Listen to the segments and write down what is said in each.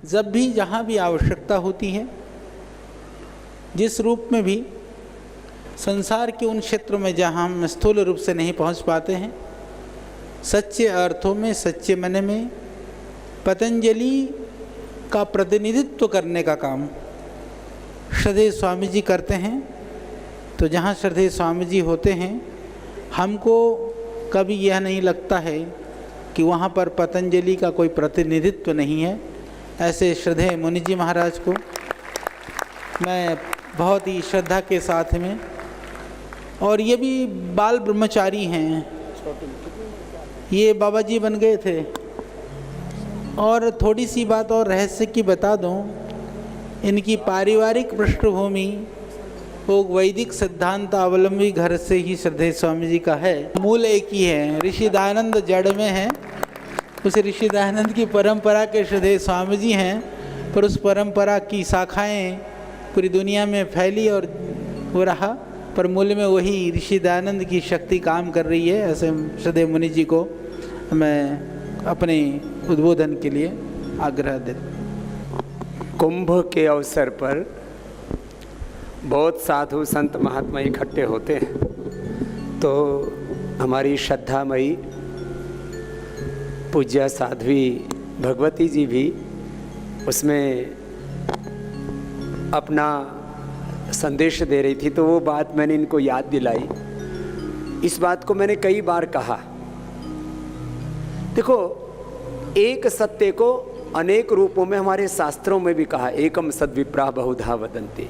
जब भी जहाँ भी आवश्यकता होती है, जिस रूप में भी संसार के उन क्षेत्रों में जहाँ हम स्थूल रूप से नहीं पहुँच पाते हैं, सच्चे अर्थों में, सच्चे मन में पतंजलि का प्रतिनिधित्व करने का काम श्रद्धेय स्वामी जी करते हैं। तो जहाँ श्रद्धेय स्वामी जी होते हैं, हमको कभी यह नहीं लगता है कि वहाँ पर पतंजलि का कोई प्रतिनिधित्व नहीं है। ऐसे श्रद्धेय मुनि जी महाराज को मैं बहुत ही श्रद्धा के साथ में, और ये भी बाल ब्रह्मचारी हैं, ये बाबा जी बन गए थे। और थोड़ी सी बात और रहस्य की बता दूं, इनकी पारिवारिक पृष्ठभूमि वो वैदिक सिद्धांत अवलंबी घर से ही श्रद्धेय स्वामी जी का है। मूल एक ही है, ऋषि दयानंद जड़ में है, उस ऋषि दयानंद की परंपरा के श्रद्धेय स्वामी जी हैं, पर उस परंपरा की शाखाएं पूरी दुनिया में फैली और हो रहा, पर मूल में वही ऋषि दयानंद की शक्ति काम कर रही है। ऐसे श्रद्धेय मुनि जी को मैं अपने उद्बोधन के लिए आग्रह देता। कुंभ के अवसर पर बहुत साधु संत महात्मा इकट्ठे होते हैं, तो हमारी श्रद्धामयी पूज्य साध्वी भगवती जी भी उसमें अपना संदेश दे रही थी। तो वो बात मैंने इनको याद दिलाई। इस बात को मैंने कई बार कहा। देखो, एक सत्य को अनेक रूपों में हमारे शास्त्रों में भी कहा, एकम सद्विप्रा बहुधा वदन्ति।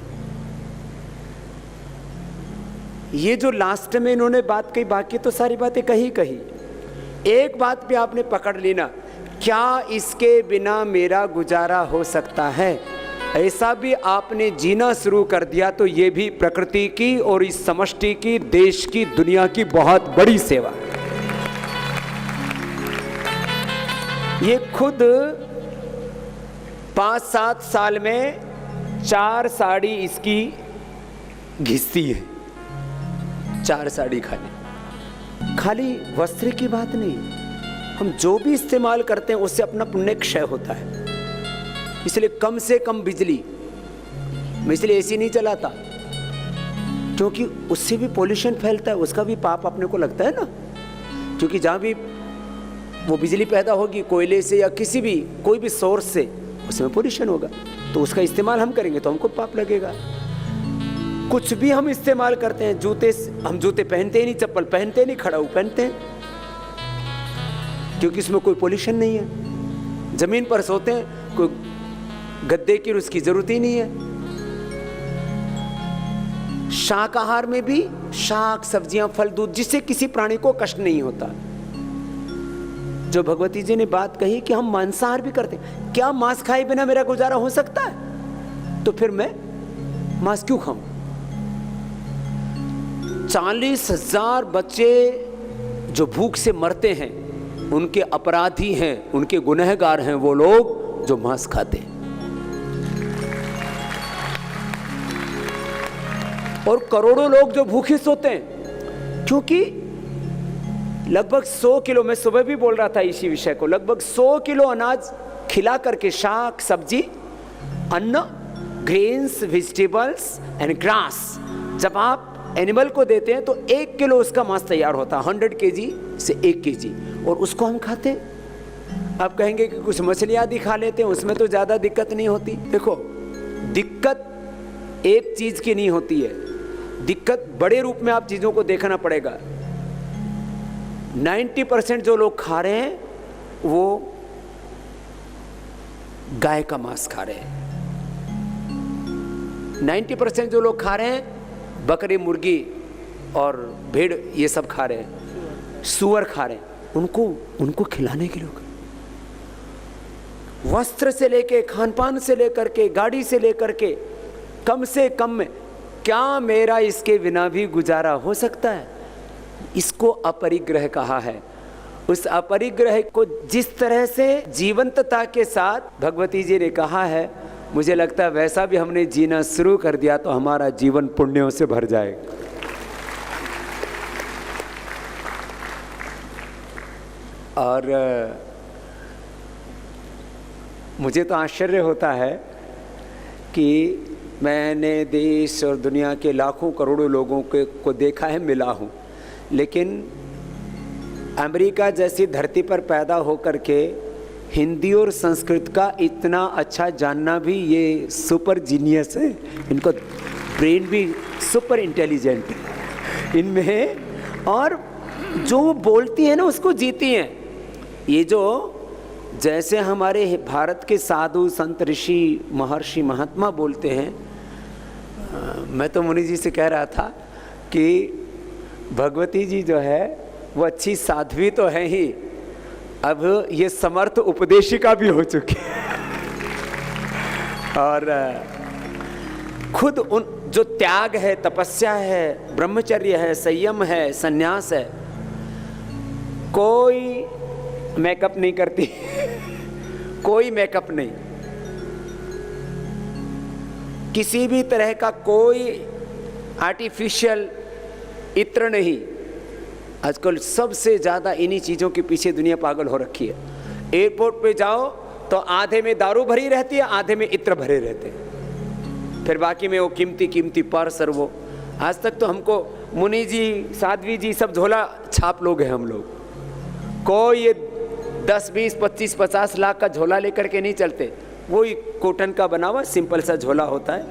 ये जो लास्ट में इन्होंने बात कही, बाकी तो सारी बातें कही। एक बात भी आपने पकड़ ली ना, क्या इसके बिना मेरा गुजारा हो सकता है, ऐसा भी आपने जीना शुरू कर दिया, तो ये भी प्रकृति की और इस समष्टि की, देश की, दुनिया की बहुत बड़ी सेवा है। ये खुद 5-7 साल में 4 साड़ी इसकी घिसती है, 4 साड़ी खाली वस्त्र की बात नहीं, हम जो भी इस्तेमाल करते हैं उससे अपना पुण्य क्षय होता है। इसलिए कम से कम बिजली, मैं इसलिए एसी नहीं चलाता, क्योंकि उससे भी पोल्यूशन फैलता है, उसका भी पाप अपने को लगता है ना। क्योंकि जहाँ भी वो बिजली पैदा होगी कोयले से या किसी भी कोई भी सोर्स से, उसमें पोल्यूशन होगा, तो उसका इस्तेमाल हम करेंगे तो हमको पाप लगेगा। कुछ भी हम इस्तेमाल करते हैं, हम जूते पहनते ही नहीं, चप्पल पहनते नहीं, खड़ाऊ पहनते हैं, क्योंकि इसमें कोई पोल्यूशन नहीं है। जमीन पर सोते हैं, कोई गद्दे की उसकी जरूरत ही नहीं है। शाकाहार में भी शाक, सब्जियां, फल, दूध, जिससे किसी प्राणी को कष्ट नहीं होता। जो भगवती जी ने बात कही कि हम मांसाहार भी करते हैं, क्या मांस खाए बिना मेरा गुजारा हो सकता है? तो फिर मैं मांस क्यों खाऊं? 40,000 बच्चे जो भूख से मरते हैं, उनके अपराधी हैं, उनके गुनहगार हैं वो लोग जो मांस खाते हैं। और करोड़ों लोग जो भूखे सोते हैं, क्योंकि लगभग 100 किलो, मैं सुबह भी बोल रहा था इसी विषय को, लगभग 100 किलो अनाज खिला करके, शाक, सब्जी, अन्न, ग्रेन्स, वेजिटेबल्स एंड ग्रास, जब आप एनिमल को देते हैं तो 1 किलो उसका मांस तैयार होता है, 100 kg से 1 kg, और उसको हम खाते हैं। आप कहेंगे कि कुछ मछलियाँ आदि खा लेते हैं, उसमें तो ज़्यादा दिक्कत नहीं होती। देखो, दिक्कत एक चीज़ की नहीं होती है, दिक्कत बड़े रूप में आप चीज़ों को देखना पड़ेगा। 90% जो लोग खा रहे हैं वो गाय का मांस खा रहे हैं, 90% जो लोग खा रहे हैं बकरी, मुर्गी और भेड़, ये सब खा रहे हैं, सुअर खा रहे हैं, उनको खिलाने के लोग, वस्त्र से लेके, खान पान से लेकर के, गाड़ी से लेकर के, कम से कम में क्या मेरा इसके बिना भी गुजारा हो सकता है? इसको अपरिग्रह कहा है। उस अपरिग्रह को जिस तरह से जीवंतता के साथ भगवती जी ने कहा है, मुझे लगता है वैसा भी हमने जीना शुरू कर दिया तो हमारा जीवन पुण्यों से भर जाएगा। और मुझे तो आश्चर्य होता है कि मैंने देश और दुनिया के लाखों करोड़ों लोगों को देखा है, मिला हूँ, लेकिन अमेरिका जैसी धरती पर पैदा होकर के हिंदी और संस्कृत का इतना अच्छा जानना भी ये सुपर जीनियस है। इनको ब्रेन भी सुपर इंटेलिजेंट है इनमें, और जो वो बोलती है ना उसको जीती हैं। ये जो जैसे हमारे भारत के साधु संत ऋषि महर्षि महात्मा बोलते हैं, मैं तो मुनि जी से कह रहा था कि भगवती जी जो है वो अच्छी साध्वी तो है ही, अब ये समर्थ उपदेशिका भी हो चुकी है। और खुद उन जो त्याग है, तपस्या है, ब्रह्मचर्य है, संयम है, संन्यास है, कोई मेकअप नहीं करती कोई मेकअप नहीं, किसी भी तरह का कोई आर्टिफिशियल इत्र नहीं। आजकल सबसे ज़्यादा इन्हीं चीज़ों के पीछे दुनिया पागल हो रखी है। एयरपोर्ट पे जाओ तो आधे में दारू भरी रहती है, आधे में इत्र भरे रहते हैं, फिर बाकी में वो कीमती कीमती पर्स और वो। आज तक तो हमको मुनि जी साध्वी जी सब झोला छाप लोग हैं हम लोग। कोई ये 10 20 25 50 लाख का झोला लेकर के नहीं चलते, वही कॉटन का बना हुआ सिंपल सा झोला होता है।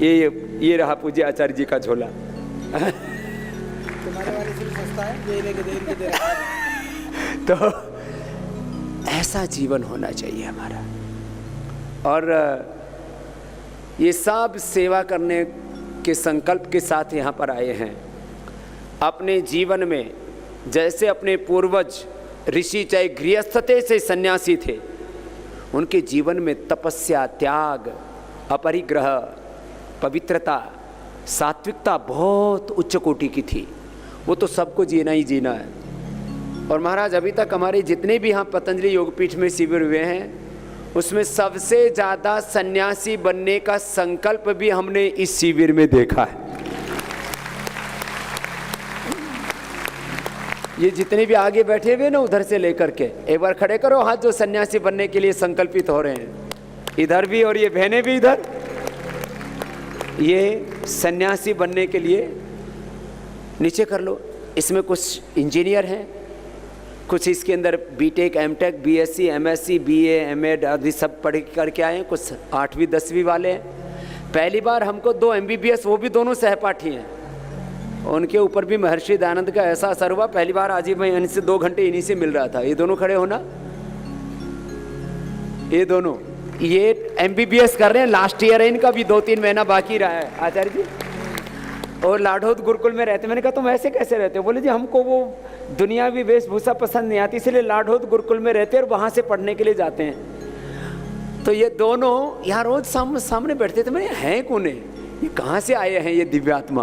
ये रहा पूज्य आचार्य जी का झोला तुम्हारे वाले से भी सस्ता है, ये लेके दे रहा है। तो ऐसा जीवन होना चाहिए हमारा। और ये सब सेवा करने के संकल्प के साथ यहाँ पर आए हैं। अपने जीवन में जैसे अपने पूर्वज ऋषि चाहे गृहस्थते से सन्यासी थे, उनके जीवन में तपस्या, त्याग, अपरिग्रह, पवित्रता, सात्विकता बहुत उच्च कोटि की थी। वो तो सबको जीना ही जीना है। और महाराज अभी तक हमारे जितने भी यहाँ पतंजलि योगपीठ में शिविर हुए हैं, उसमें सबसे ज़्यादा सन्यासी बनने का संकल्प भी हमने इस शिविर में देखा है। ये जितने भी आगे बैठे हुए ना उधर से लेकर के, एक बार खड़े करो हाथ जो सन्यासी बनने के लिए संकल्पित हो रहे हैं, इधर भी और ये बहनें भी इधर, ये सन्यासी बनने के लिए नीचे कर लो। इसमें कुछ इंजीनियर हैं, कुछ इसके अंदर BTech, MTech, BSc, MSc, BA, MEd आदि सब पढ़ करके आए हैं, कुछ 8वीं 10वीं वाले हैं। पहली बार हमको 2 MBBS, वो भी दोनों सहपाठी हैं, उनके ऊपर भी महर्षि दयानंद का ऐसा असर हुआ। पहली बार आज ही मैं इनसे 2 घंटे इन्हीं से मिल रहा था। ये दोनों खड़े होना, ये दोनों ये MBBS कर रहे हैं, लास्ट ईयर है इनका भी, 2-3 महीना बाकी रहा है आचार्य जी। और लाडौद गुरुकुल में रहते। मैंने कहा तुम ऐसे कैसे रहते हो? बोले जी हमको वो दुनियावी वेशभूषा पसंद नहीं आती, इसलिए लाडौद गुरुकुल में रहते और वहाँ से पढ़ने के लिए जाते हैं। तो ये दोनों यहाँ रोज सामने बैठते थे। मैंने हैं कौन है ये, कहाँ से आए हैं ये दिव्यात्मा?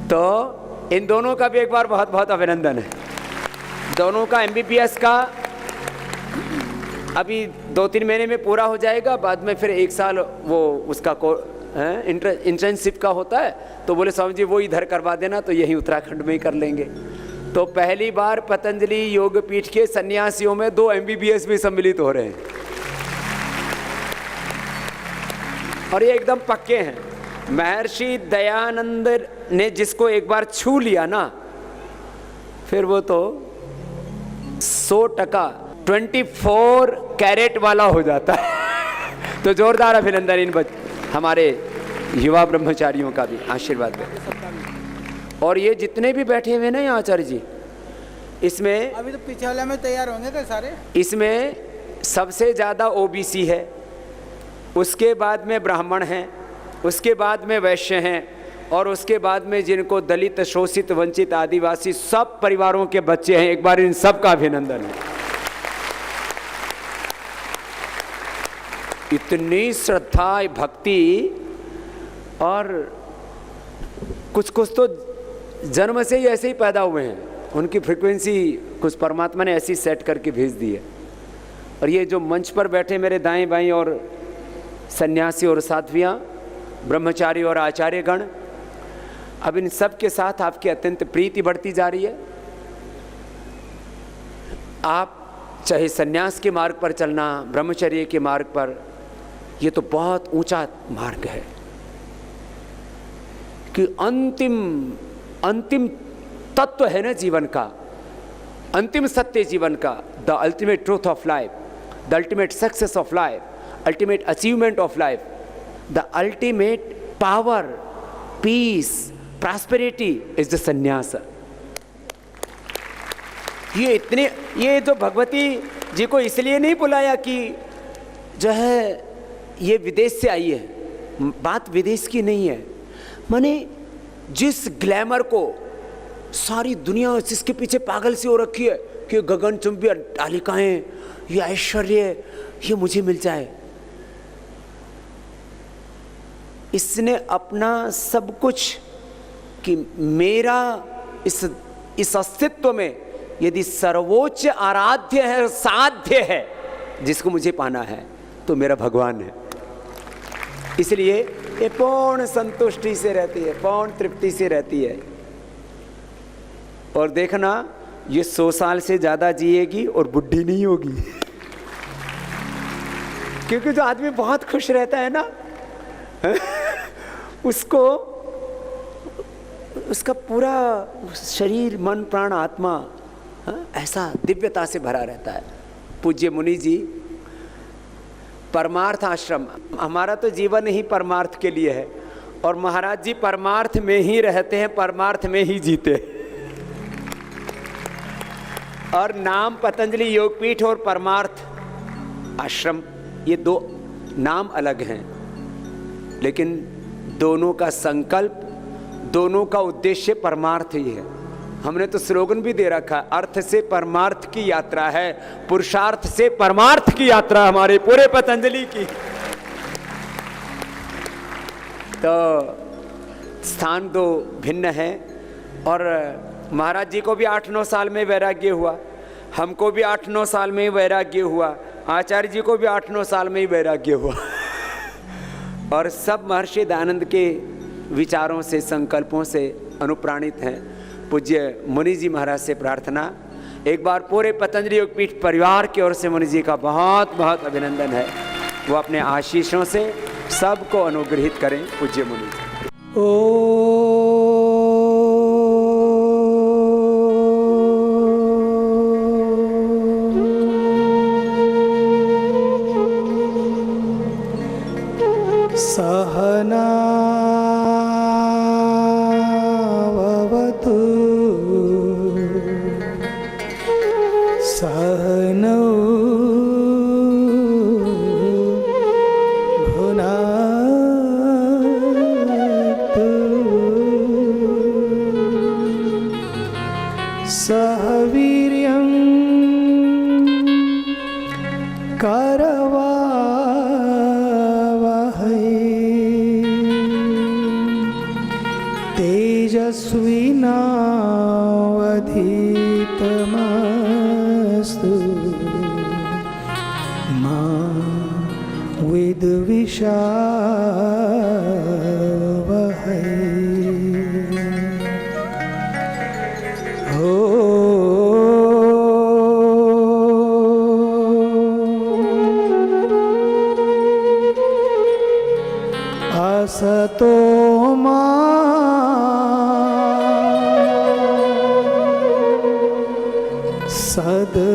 तो इन दोनों का भी एक बार बहुत बहुत अभिनंदन है। दोनों का MBBS का अभी 2-3 महीने में पूरा हो जाएगा, बाद में फिर 1 साल वो उसका इंटर्नशिप का होता है। तो बोले स्वामी जी वो इधर करवा देना, तो यही उत्तराखंड में ही कर लेंगे। तो पहली बार पतंजलि योगपीठ के सन्यासियों में 2 MBBS भी सम्मिलित हो रहे हैं, और ये एकदम पक्के हैं। महर्षि दयानंद ने जिसको एक बार छू लिया ना, फिर वो तो 100% 24 कैरेट वाला हो जाता है। तो जोरदार अभिनंदन इन हमारे युवा ब्रह्मचारियों का भी आशीर्वाद दें। और ये जितने भी बैठे हुए ना यहाँ आचार्य जी, इसमें अभी तो पीछे वाले में तैयार होंगे क्या सारे? इसमें सबसे ज़्यादा OBC है, उसके बाद में ब्राह्मण हैं, उसके बाद में वैश्य हैं, और उसके बाद में जिनको दलित, शोषित, वंचित, आदिवासी सब परिवारों के बच्चे हैं। एक बार इन सब का अभिनंदन है। इतनी श्रद्धा, भक्ति, और कुछ तो जन्म से ही ऐसे ही पैदा हुए हैं। उनकी फ्रीक्वेंसी कुछ परमात्मा ने ऐसी सेट करके भेज दी है। और ये जो मंच पर बैठे मेरे दाएं बाएं और सन्यासी और साध्वियाँ, ब्रह्मचारी और आचार्यगण, अब इन सब के साथ आपकी अत्यंत प्रीति बढ़ती जा रही है। आप चाहे संन्यास के मार्ग पर चलना, ब्रह्मचर्य के मार्ग पर, ये तो बहुत ऊंचा मार्ग है कि अंतिम तत्व है ना जीवन का, अंतिम सत्य जीवन का, the ultimate truth of life, the ultimate success of life, ultimate achievement of life, the ultimate power, peace, prosperity is the sannyas. ये जो भगवती जी को इसलिए नहीं बुलाया कि जो है ये विदेश से आई है, बात विदेश की नहीं है, माने जिस ग्लैमर को सारी दुनिया जिसके पीछे पागल सी हो रखी है कि गगनचुंबी तालिकाएं, ये ऐश्वर्य, ये मुझे मिल जाए, इसने अपना सब कुछ कि मेरा इस अस्तित्व में यदि सर्वोच्च आराध्य है, साध्य है, जिसको मुझे पाना है तो मेरा भगवान है। इसलिए ये पूर्ण संतुष्टि से रहती है, पूर्ण तृप्ति से रहती है। और देखना ये 100 साल से ज्यादा जिएगी और बुढ़ी नहीं होगी क्योंकि जो आदमी बहुत खुश रहता है ना उसको उसका पूरा शरीर, मन, प्राण, आत्मा ऐसा दिव्यता से भरा रहता है। पूज्य मुनि जी, परमार्थ आश्रम, हमारा तो जीवन ही परमार्थ के लिए है और महाराज जी परमार्थ में ही रहते हैं, परमार्थ में ही जीते हैं। और नाम पतंजलि योगपीठ और परमार्थ आश्रम, ये 2 नाम अलग हैं, लेकिन दोनों का संकल्प, दोनों का उद्देश्य परमार्थ ही है। हमने तो स्लोगन भी दे रखा, अर्थ से परमार्थ की यात्रा है, पुरुषार्थ से परमार्थ की यात्रा हमारे पूरे पतंजलि की। तो स्थान 2 भिन्न है और महाराज जी को भी 8-9 साल में वैराग्य हुआ, हमको भी 8-9 साल में वैराग्य हुआ, आचार्य जी को भी 8-9 साल में ही वैराग्य हुआ और सब महर्षि दयानंद के विचारों से, संकल्पों से अनुप्राणित हैं। पूज्य मुनि जी महाराज से प्रार्थना, एक बार पूरे पतंजलि योगपीठ परिवार की ओर से मुनि जी का बहुत बहुत अभिनंदन है, वो अपने आशीषों से सबको अनुग्रहित करें। पूज्य मुनि जी। सहना सहनौ भुनाक्तु सह वीर्यं करवावहै तेजस्विनावधीतमस्तु मा विद्विषावहै। असतो मा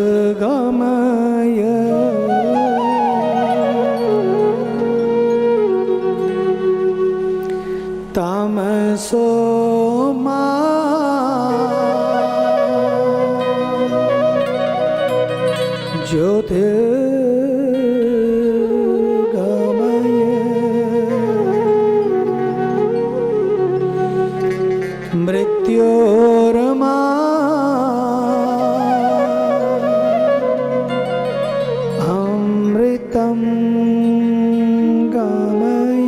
सद्गमय तमसो मा ज्योतिर्गमय मृत्योर्मा अमृतं गमय।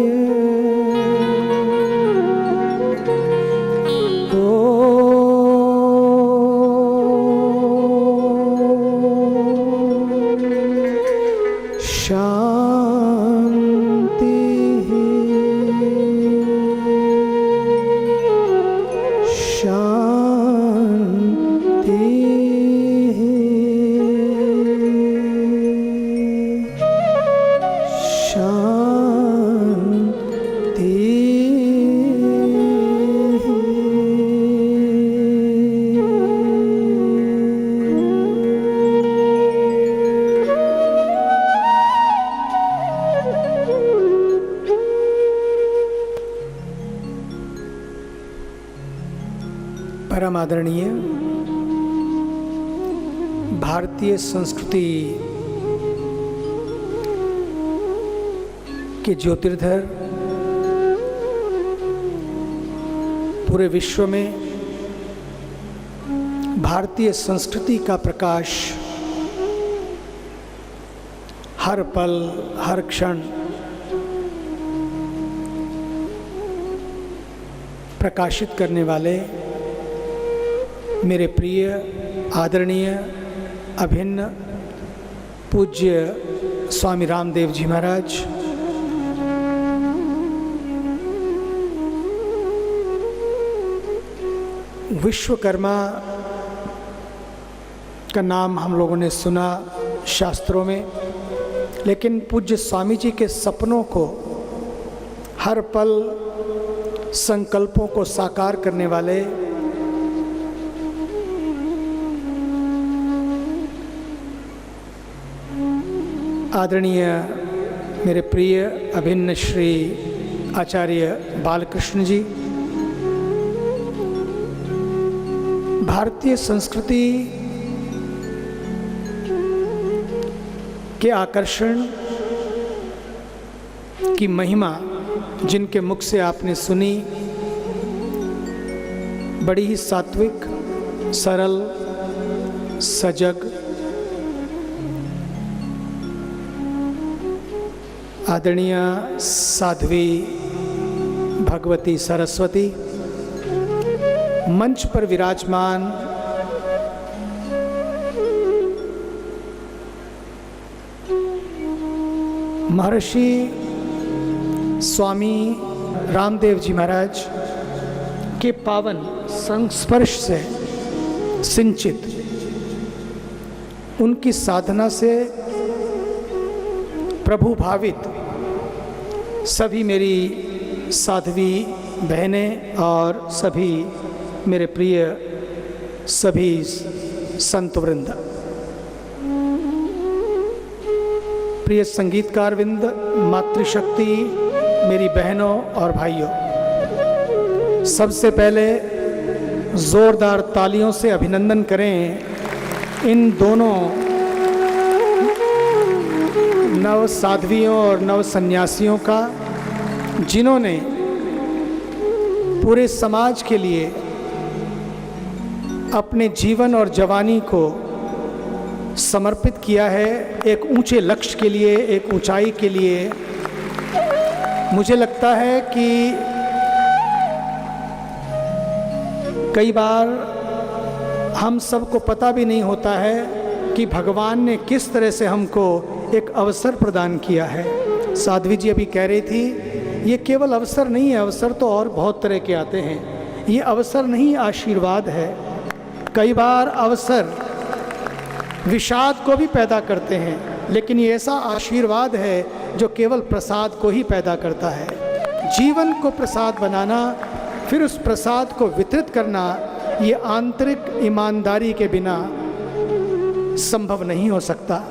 आदरणीय भारतीय संस्कृति के ज्योतिर्धर, पूरे विश्व में भारतीय संस्कृति का प्रकाश हर पल हर क्षण प्रकाशित करने वाले मेरे प्रिय आदरणीय अभिन्न पूज्य स्वामी रामदेव जी महाराज, विश्वकर्मा का नाम हम लोगों ने सुना शास्त्रों में, लेकिन पूज्य स्वामी जी के सपनों को, हर पल संकल्पों को साकार करने वाले आदरणीय मेरे प्रिय अभिन्न श्री आचार्य बालकृष्ण जी, भारतीय संस्कृति के आकर्षण की महिमा जिनके मुख से आपने सुनी, बड़ी ही सात्विक, सरल, सजग, आदरणीय साध्वी भगवती सरस्वती, मंच पर विराजमान महर्षि स्वामी रामदेव जी महाराज के पावन संस्पर्श से सिंचित, उनकी साधना से प्रभु भावित सभी मेरी साध्वी बहनें और सभी मेरे प्रिय सभी संत वृंद, प्रिय संगीतकार वृंद, मातृशक्ति, मेरी बहनों और भाइयों, सबसे पहले जोरदार तालियों से अभिनंदन करें इन दोनों नव साध्वियों और नव सन्यासियों का, जिन्होंने पूरे समाज के लिए अपने जीवन और जवानी को समर्पित किया है, एक ऊंचे लक्ष्य के लिए, एक ऊंचाई के लिए। मुझे लगता है कि कई बार हम सबको पता भी नहीं होता है कि भगवान ने किस तरह से हमको एक अवसर प्रदान किया है। साध्वी जी अभी कह रही थी, ये केवल अवसर नहीं है, अवसर तो और बहुत तरह के आते हैं, ये अवसर नहीं आशीर्वाद है। कई बार अवसर विषाद को भी पैदा करते हैं, लेकिन ये ऐसा आशीर्वाद है जो केवल प्रसाद को ही पैदा करता है। जीवन को प्रसाद बनाना, फिर उस प्रसाद को वितरित करना, ये आंतरिक ईमानदारी के बिना संभव नहीं हो सकता।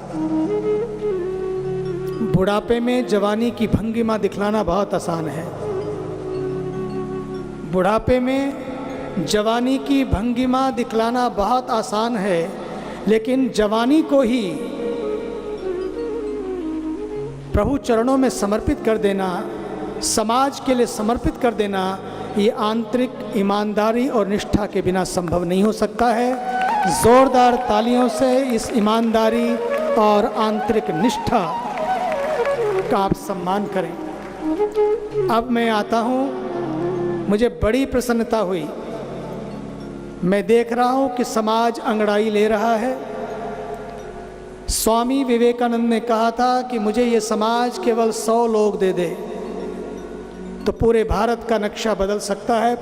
बुढ़ापे में जवानी की भंगिमा दिखलाना बहुत आसान है। बुढ़ापे में जवानी की भंगिमा दिखलाना बहुत आसान है, लेकिन जवानी को ही प्रभु चरणों में समर्पित कर देना, समाज के लिए समर्पित कर देना, ये आंतरिक ईमानदारी और निष्ठा के बिना संभव नहीं हो सकता है। जोरदार तालियों से इस ईमानदारी और आंतरिक निष्ठा का आप सम्मान करें। अब मैं आता हूँ, मुझे बड़ी प्रसन्नता हुई, मैं देख रहा हूँ कि समाज अंगड़ाई ले रहा है। स्वामी विवेकानंद ने कहा था कि मुझे ये समाज केवल 100 लोग दे दे तो पूरे भारत का नक्शा बदल सकता है।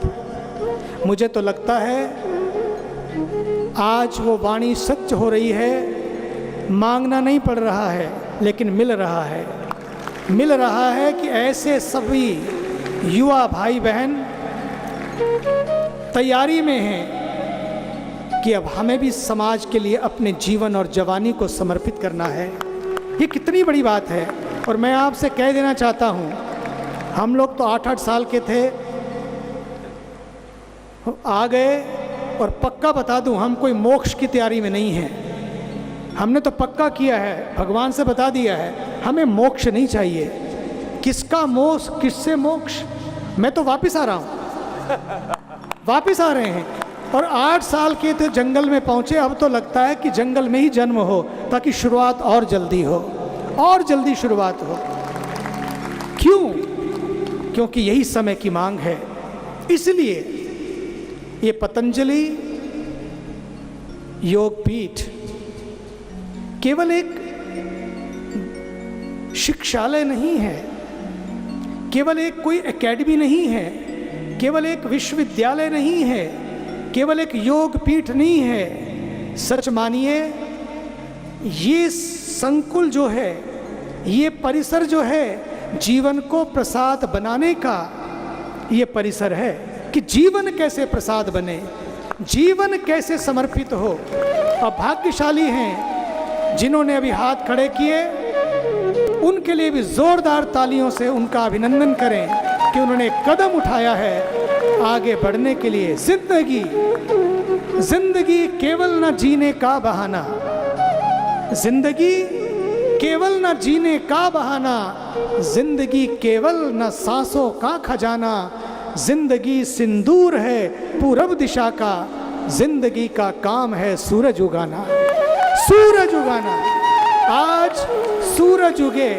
मुझे तो लगता है आज वो वाणी सच हो रही है। मांगना नहीं पड़ रहा है, लेकिन मिल रहा है। मिल रहा है कि ऐसे सभी युवा भाई बहन तैयारी में हैं कि अब हमें भी समाज के लिए अपने जीवन और जवानी को समर्पित करना है। ये कितनी बड़ी बात है। और मैं आपसे कह देना चाहता हूँ, हम लोग तो 8-8 साल के थे, आ गए और पक्का बता दूं, हम कोई मोक्ष की तैयारी में नहीं हैं। हमने तो पक्का किया है, भगवान से बता दिया है, हमें मोक्ष नहीं चाहिए। किसका मोक्ष, किससे मोक्ष? मैं तो वापस आ रहा हूँ, वापस आ रहे हैं। और 8 साल के थे, जंगल में पहुँचे, अब तो लगता है कि जंगल में ही जन्म हो ताकि शुरुआत और जल्दी हो, और जल्दी शुरुआत हो। क्यों? क्योंकि यही समय की मांग है। इसलिए ये पतंजलि योग पीठ केवल एक शिक्षालय नहीं है, केवल एक कोई एकेडमी नहीं है, केवल एक विश्वविद्यालय नहीं है, केवल एक योग पीठ नहीं है। सच मानिए, ये संकुल जो है, ये परिसर जो है, जीवन को प्रसाद बनाने का ये परिसर है कि जीवन कैसे प्रसाद बने, जीवन कैसे समर्पित हो। अब भाग्यशाली हैं जिन्होंने अभी हाथ खड़े किए, उनके लिए भी जोरदार तालियों से उनका अभिनंदन करें कि उन्होंने एक कदम उठाया है आगे बढ़ने के लिए। जिंदगी केवल न जीने का बहाना, जिंदगी केवल न जीने का बहाना, जिंदगी केवल न सांसों का खजाना, जिंदगी सिंदूर है पूरब दिशा का, जिंदगी का काम है सूरज उगाना। सूरज उगाना, आज सूरज उगे,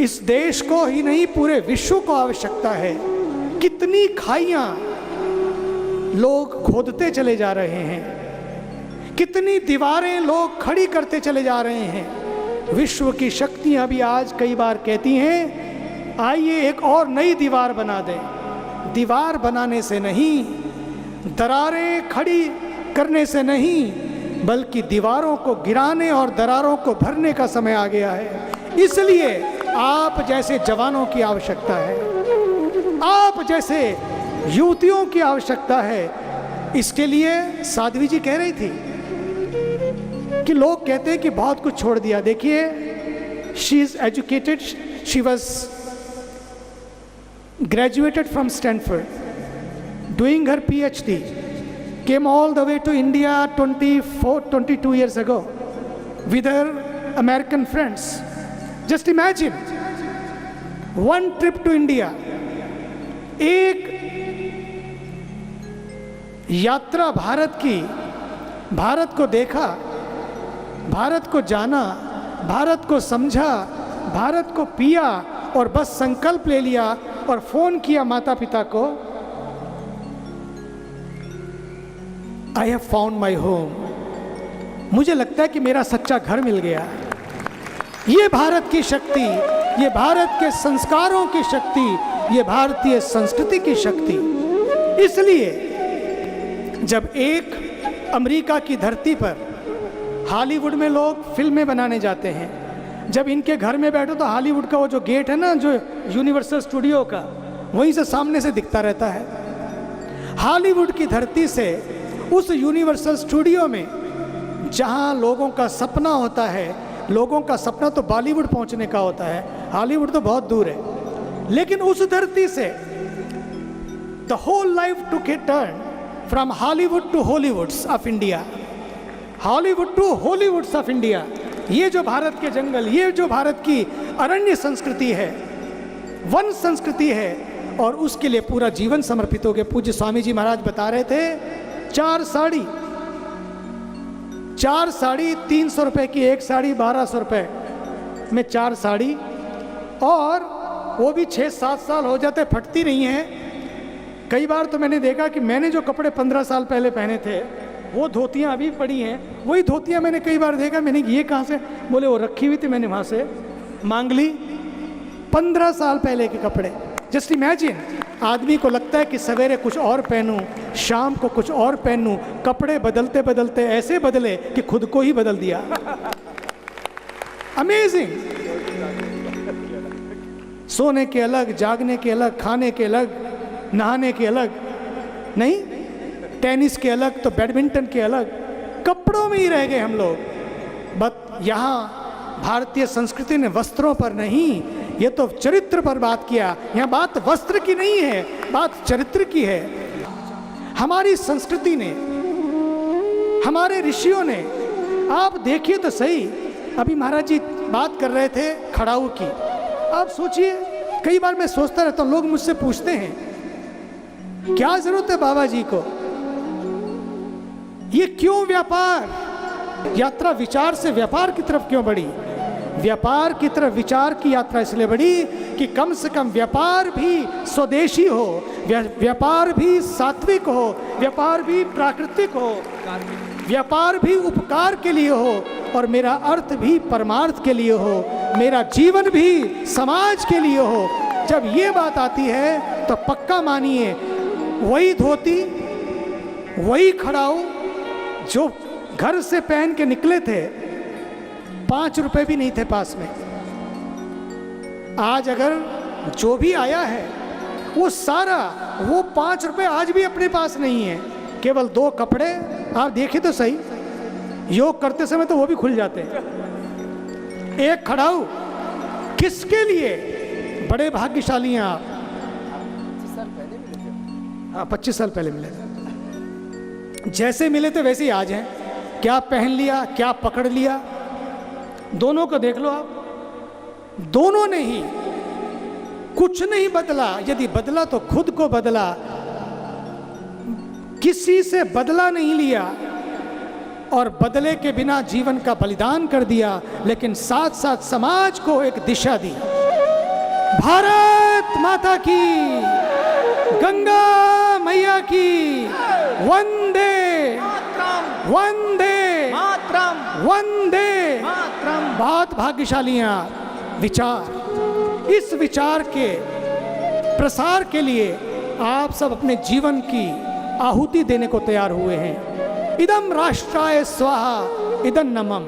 इस देश को ही नहीं पूरे विश्व को आवश्यकता है। कितनी खाइयां लोग खोदते चले जा रहे हैं, कितनी दीवारें लोग खड़ी करते चले जा रहे हैं। विश्व की शक्तियां भी आज कई बार कहती हैं, आइए एक और नई दीवार बना दें। दीवार बनाने से नहीं, दरारें खड़ी करने से नहीं, बल्कि दीवारों को गिराने और दरारों को भरने का समय आ गया है। इसलिए आप जैसे जवानों की आवश्यकता है, आप जैसे युवतियों की आवश्यकता है। इसके लिए साध्वी जी कह रही थी कि लोग कहते हैं कि बहुत कुछ छोड़ दिया। देखिए, she is educated, she was graduated from Stanford, doing her PhD, came all the way to India 22 years ago with her American friends. Just imagine, one trip to India, एक यात्रा भारत की, भारत को देखा, भारत को जाना, भारत को समझा, भारत को पिया और बस संकल्प ले लिया और फोन किया माता पिता को, I have found my home. मुझे लगता है कि मेरा सच्चा घर मिल गया। ये भारत की शक्ति, ये भारत के संस्कारों की शक्ति, ये भारतीय संस्कृति की शक्ति। इसलिए जब एक अमेरिका की धरती पर हॉलीवुड में लोग फिल्में बनाने जाते हैं, जब इनके घर में बैठो तो हॉलीवुड का वो जो गेट है ना, जो यूनिवर्सल स्टूडियो का, वहीं से सामने से दिखता रहता है। हॉलीवुड की धरती से उस यूनिवर्सल स्टूडियो में जहां लोगों का सपना होता है, लोगों का सपना तो बॉलीवुड पहुंचने का होता है, हॉलीवुड तो बहुत दूर है। लेकिन उस धरती से the whole life took a turn from Hollywood to Hollywoods of India, Hollywood to Hollywoods of India. ये जो भारत के जंगल, ये जो भारत की अरण्य संस्कृति है, वन संस्कृति है, और उसके लिए पूरा जीवन समर्पित हो गए। पूज्य स्वामी जी महाराज बता रहे थे, 4 साड़ी 300 रुपए की, एक साड़ी 1200 रुपए में 4 साड़ी, और वो भी 6-7 साल हो जाते, फटती नहीं है। कई बार तो मैंने देखा कि मैंने जो कपड़े 15 साल पहले पहने थे, वो धोतियाँ अभी पड़ी हैं, वही धोतियाँ मैंने कई बार देखा, मैंने ये कहाँ से, बोले वो रखी हुई थी, मैंने वहाँ से मांग ली। 15 साल पहले के कपड़े। जस्ट इमेजिन, आदमी को लगता है कि सवेरे कुछ और पहनूं, शाम को कुछ और पहनूं, कपड़े बदलते बदलते ऐसे बदले कि खुद को ही बदल दिया। अमेजिंग। सोने के अलग, जागने के अलग, खाने के अलग, नहाने के अलग, नहीं टेनिस के अलग तो बैडमिंटन के अलग, कपड़ों में ही रह गए हम लोग। बट यहाँ भारतीय संस्कृति ने वस्त्रों पर नहीं, ये तो चरित्र पर बात किया। यहाँ बात वस्त्र की नहीं है, बात चरित्र की है। हमारी संस्कृति ने, हमारे ऋषियों ने, आप देखिए तो सही, अभी महाराज जी बात कर रहे थे खड़ाऊ की। आप सोचिए, कई बार मैं सोचता रहता हूँ, लोग मुझसे पूछते हैं क्या जरूरत है बाबा जी को, ये क्यों व्यापार, यात्रा विचार से व्यापार की तरफ क्यों बढ़ी? व्यापार की तरफ विचार की यात्रा इसलिए बढ़ी कि कम से कम व्यापार भी स्वदेशी हो, व्यापार भी सात्विक हो, व्यापार भी प्राकृतिक हो, व्यापार भी उपकार के लिए हो, और मेरा अर्थ भी परमार्थ के लिए हो, मेरा जीवन भी समाज के लिए हो। जब ये बात आती है तो पक्का मानिए, वही धोती, वही खड़ाऊ जो घर से पहन के निकले थे, 5 रुपए भी नहीं थे पास में, आज अगर जो भी आया है वो सारा, वो 5 रुपए आज भी अपने पास नहीं है, केवल 2 कपड़े। आप देखिए तो सही, योग करते समय तो वो भी खुल जाते हैं। एक खड़ाऊ किसके लिए? बड़े भाग्यशाली हैं आप। 25 साल पहले मिले थे, जैसे मिले थे वैसे ही आज हैं। क्या पहन लिया, क्या पकड़ लिया, दोनों को देख लो आप, दोनों ने ही कुछ नहीं बदला। यदि बदला तो खुद को बदला, किसी से बदला नहीं लिया, और बदले के बिना जीवन का बलिदान कर दिया, लेकिन साथ साथ समाज को एक दिशा दी। भारत माता की, गंगा मैया की, वंदे वंदे वंदे। बहुत भाग्यशाली हैं आप। विचार, इस विचार के प्रसार के लिए आप सब अपने जीवन की आहुति देने को तैयार हुए हैं। इदम राष्ट्राय स्वाहा इदं नमम।